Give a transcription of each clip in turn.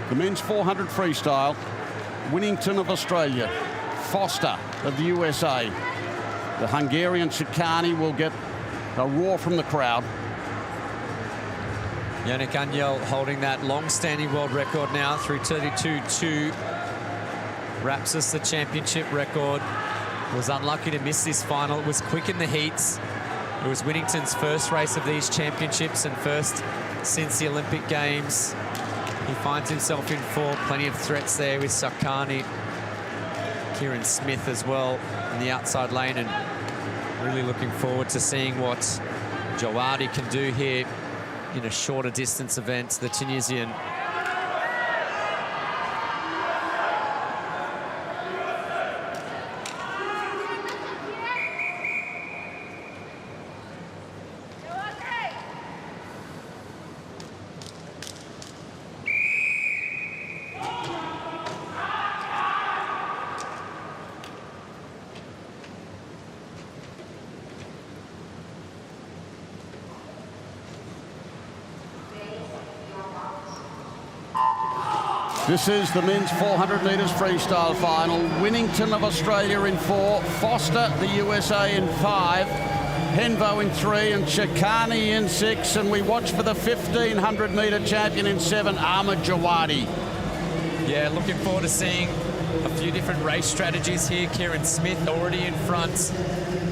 The men's 400 freestyle, Winnington of Australia, Foster of the USA. The Hungarian Chikani will get a roar from the crowd. Yannick Agnel holding that long-standing world record now, 3:32.2. Wraps us the championship record. Was unlucky to miss this final. It was quick in the heats. It was Winnington's first race of these championships and first since the Olympic Games. He finds himself in fourth. Plenty of threats there with Sakani. Kieran Smith as well in the outside lane, and really looking forward to seeing what Jawadi can do here in a shorter distance event, the Tunisian. This is the men's 400 metres freestyle final. Winnington of Australia in 4, Foster, the USA, in 5, Henvo in 3, and Chikani in 6. And we watch for the 1,500 metre champion in 7, Ahmed Jawadi. Yeah, looking forward to seeing a few different race strategies here. Kieran Smith already in front.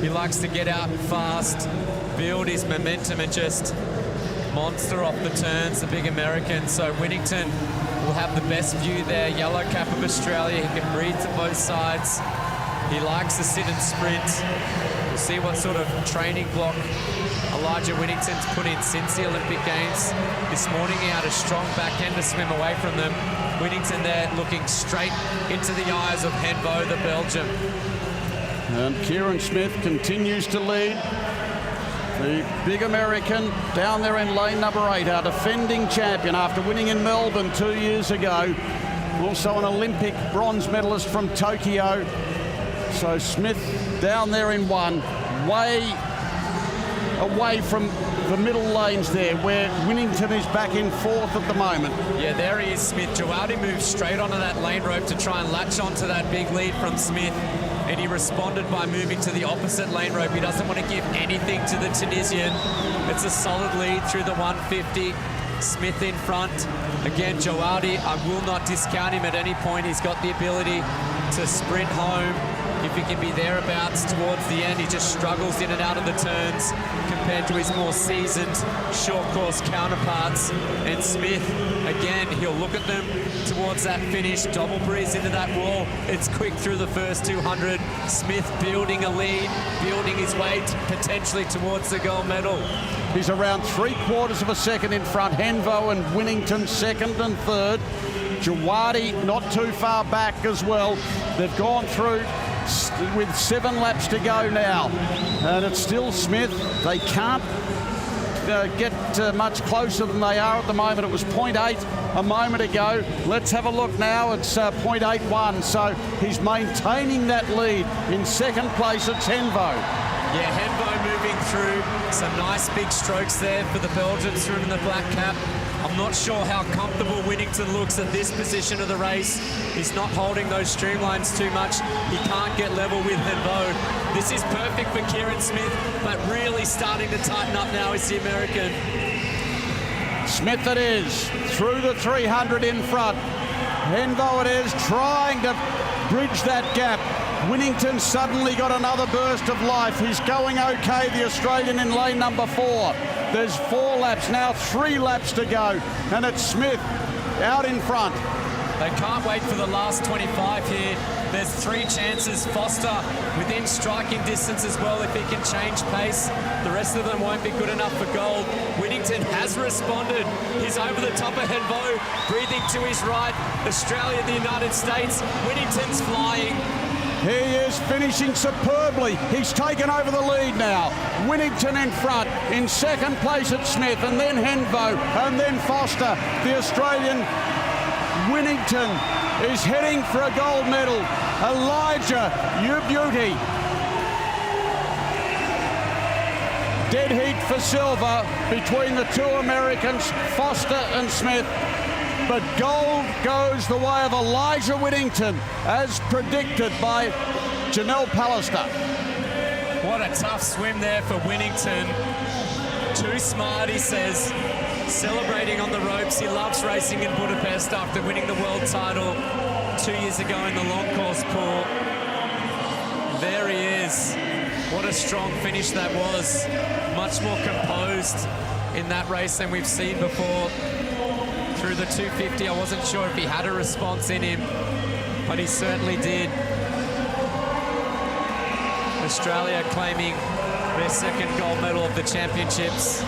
He likes to get out fast, build his momentum, and just monster off the turns, the big American. So Winnington will have the best view there. Yellow cap of Australia. He can breathe to both sides. He likes to sit and sprint. We'll see what sort of training block Elijah Winnington's put in since the Olympic Games. This morning he had a strong back end to swim away from them. Winnington there looking straight into the eyes of Henvo, the Belgian. And Kieran Smith continues to lead. The big American down there in lane number 8, our defending champion after winning in Melbourne 2 years ago. Also an Olympic bronze medalist from Tokyo. So Smith down there in 1, way away from the middle lanes there, where Winnington is back in 4th at the moment. Yeah, there he is, Smith. Jawadi moved straight onto that lane rope to try and latch onto that big lead from Smith, and he responded by moving to the opposite lane rope. He doesn't want to give anything to the Tunisian. It's a solid lead through the 150. Smith in front. Again, Jawadi, I will not discount him at any point. He's got the ability to sprint home if he can be thereabouts towards the end. He just struggles in and out of the turns compared to his more seasoned short course counterparts. And Smith, again, he'll look at them towards that finish, double breeze into that wall. It's quick through the first 200. Smith building a lead, building his way potentially towards the gold medal. He's around 3/4 of a second in front. Henvo and Winnington 2nd and 3rd. Jawadi not too far back as well. They've gone through with 7 laps to go now, and it's still Smith. They can't get much closer than they are at the moment. It was 0.8 a moment ago. Let's have a look now. It's 0.81, so he's maintaining that lead. In 2nd place, it's Henvo. Yeah, Henvo moving through. Some nice big strokes there for the Belgians through in the black cap. I'm not sure how comfortable Winnington looks at this position of the race. He's not holding those streamlines too much. He can't get level with Henvo. This is perfect for Kieran Smith, but really starting to tighten up now is the American. Smith it is, through the 300 in front. Henvo it is, trying to bridge that gap. Winnington suddenly got another burst of life. He's going okay, the Australian in lane number 4. There's 4 laps now, 3 laps to go, and it's Smith out in front. They can't wait for the last 25 here. There's 3 chances. Foster within striking distance as well if he can change pace. The rest of them won't be good enough for gold. Winnington has responded. He's over the top of Henvo, breathing to his right. Australia, the United States. Winnington's flying. He is finishing superbly. He's taken over the lead now. Winnington in front. In 2nd place it's Smith, and then Henvo, and then Foster. The Australian Winnington is heading for a gold medal. Elijah, you beauty. Dead heat for silver between the 2 Americans, Foster and Smith. but gold goes the way of Elijah Winnington, as predicted by Janelle Pallister. What a tough swim there for Winnington. Too smart, he says. Celebrating on the ropes. He loves racing in Budapest after winning the world title 2 years ago in the long course pool. There he is. What a strong finish that was. Much more composed in that race than we've seen before. Through the 250, I wasn't sure if he had a response in him, but he certainly did. Australia claiming their second gold medal of the championships.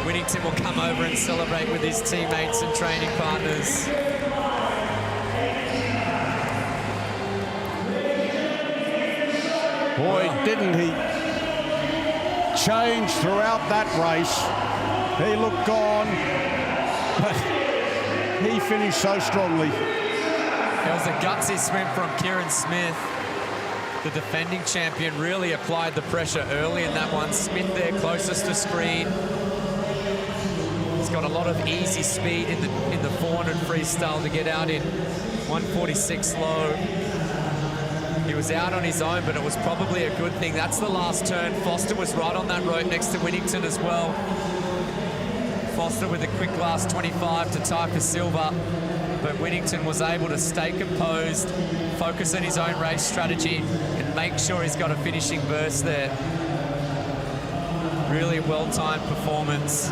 Winnington will come over and celebrate with his teammates and training partners. Boy, didn't he change throughout that race. He looked gone, but he finished so strongly. It was a gutsy swim from Kieran Smith. The defending champion really applied the pressure early in that one. Smith there closest to screen. He's got a lot of easy speed in the 400 freestyle to get out in 146 low. He was out on his own, but it was probably a good thing. That's the last turn. Foster was right on that rope next to Winnington as well. Foster with a quick last 25 to tie for silver, but Winnington was able to stay composed, focus on his own race strategy, and make sure he's got a finishing burst there. Really well-timed performance.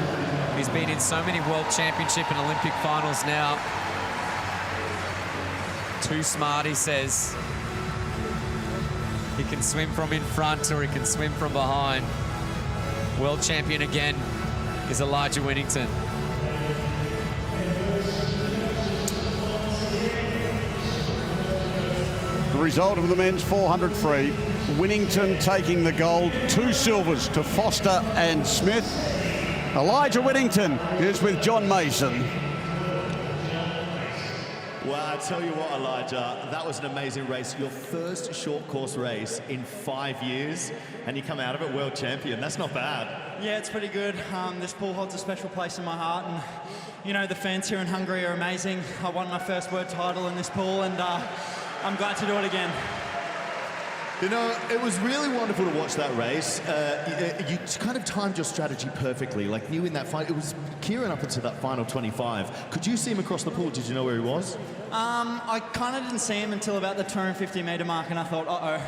He's been in so many World Championship and Olympic finals now. Too smart, he says. He can swim from in front or he can swim from behind. World champion again is Elijah Winnington. The result of the men's 400 free, Winnington taking the gold, 2 silvers to Foster and Smith. Elijah Winnington is with John Mason. Well, I tell you what, Elijah, that was an amazing race. Your first short course race in 5 years, and you come out of it world champion. That's not bad. Yeah, it's pretty good. This pool holds a special place in my heart, and you know, the fans here in Hungary are amazing. I won my first world title in this pool, and I'm glad to do it again. You know, it was really wonderful to watch that race. You kind of timed your strategy perfectly. Like, knew in that fight, it was Kieran up into that final 25. Could you see him across the pool? Did you know where he was? I kind of didn't see him until about the 250-metre mark, and I thought, uh-oh.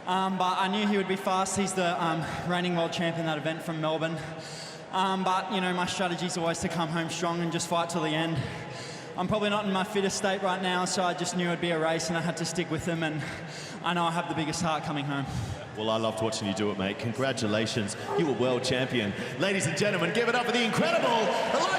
But I knew he would be fast. He's the reigning world champion that event from Melbourne. But, you know, my strategy is always to come home strong and just fight till the end. I'm probably not in my fittest state right now, so I just knew it'd be a race and I had to stick with him, and I know I have the biggest heart coming home. Well, I loved watching you do it, mate. Congratulations. You were world champion. Ladies and gentlemen, give it up for the incredible Elijah